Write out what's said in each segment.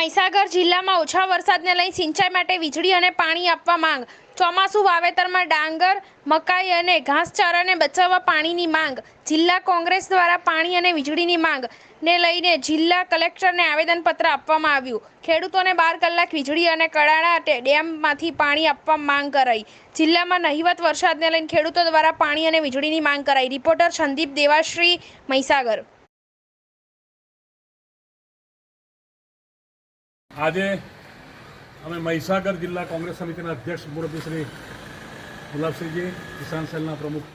મહીસાગર જિલ્લામાં ઓછા વરસાદને લઈ સિંચાઈ માટે વીજળી અને પાણી આપવા માંગ. ચોમાસુ વાવેતરમાં ડાંગર, મકાઈ અને ઘાસચારાને બચાવવા પાણીની માંગ. જિલ્લા કોંગ્રેસ દ્વારા પાણી અને વીજળીની માંગને લઈને જિલ્લા કલેક્ટરને આવેદનપત્ર આપવામાં આવ્યું. ખેડૂતોને 12 કલાક વીજળી અને કડાણા ડેમમાંથી પાણી આપવા માંગ કરાઈ. જિલ્લામાં નહિવત વરસાદને લઈને ખેડૂતો દ્વારા પાણી અને વીજળીની માંગ કરાઈ. રિપોર્ટર સંદીપ દેવાશ્રી, મહીસાગર. આજે અમે મહીસાગર જિલ્લા કોંગ્રેસ સમિતિના અધ્યક્ષ મુરબ્બી શ્રી ગુલાબસિંહજી, કિસાન સેલના પ્રમુખ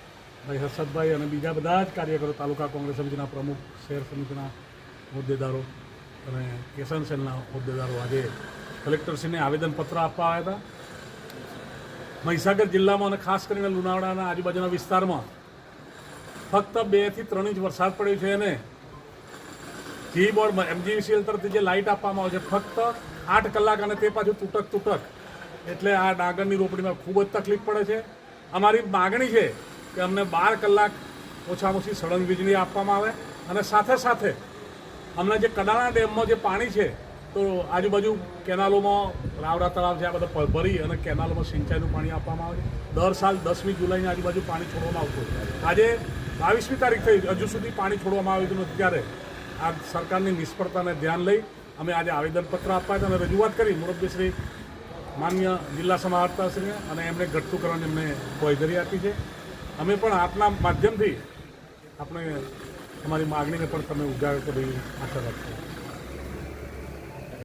ભાઈ હર્ષદભાઈ અને બીજા બધા જ કાર્યકરો, તાલુકા કોંગ્રેસ સમિતિના પ્રમુખ, શહેર સમિતિના હોદ્દેદારો અને કિસાન સેલના હોદ્દેદારો આજે કલેક્ટરશ્રીને આવેદનપત્ર આપવા આવ્યા હતા. મહીસાગર જિલ્લામાં અને ખાસ કરીને લુણાવાડાના આજુબાજુના વિસ્તારમાં ફક્ત 2 થી 3 ઇંચ વરસાદ પડ્યો છે અને જી બોર્ડ MGVCL તરફથી જે લાઇટ આપવામાં આવે છે ફક્ત 8 કલાક અને તે પાછું તૂટક. એટલે આ ડાંગરની રોપણીમાં ખૂબ જ તકલીફ પડે છે. અમારી માગણી છે કે અમને 12 કલાક ઓછામાં ઓછી સળંગ વીજળી આપવામાં આવે અને સાથે સાથે અમને જે કડાણા ડેમમાં જે પાણી છે તો આજુબાજુ કેનાલોમાં રાવડા તળાવ છે, આ બધા ભરી અને કેનાલોમાં સિંચાઈનું પાણી આપવામાં આવે છે. દર સાલ 10મી જુલાઈની આજુબાજુ પાણી છોડવામાં આવતું. આજે 22મી તારીખ થઈ, હજુ સુધી પાણી છોડવામાં આવ્યું નથી. ત્યારે આ સરકારની નિષ્ફળતાને ધ્યાન લઈ અમે આજે આવેદનપત્ર આપવા હતા અને રજૂઆત કરી મુરબ્બીશ્રી માન્ય જિલ્લા સમાહર્તાશ્રીને અને એમણે ઘટતું કરવાની એમને બાંયધરી આપી છે. અમે પણ આપના માધ્યમથી આપણે અમારી માગણીને પણ તમે ઉજાગર કરી આશા રાખીએ.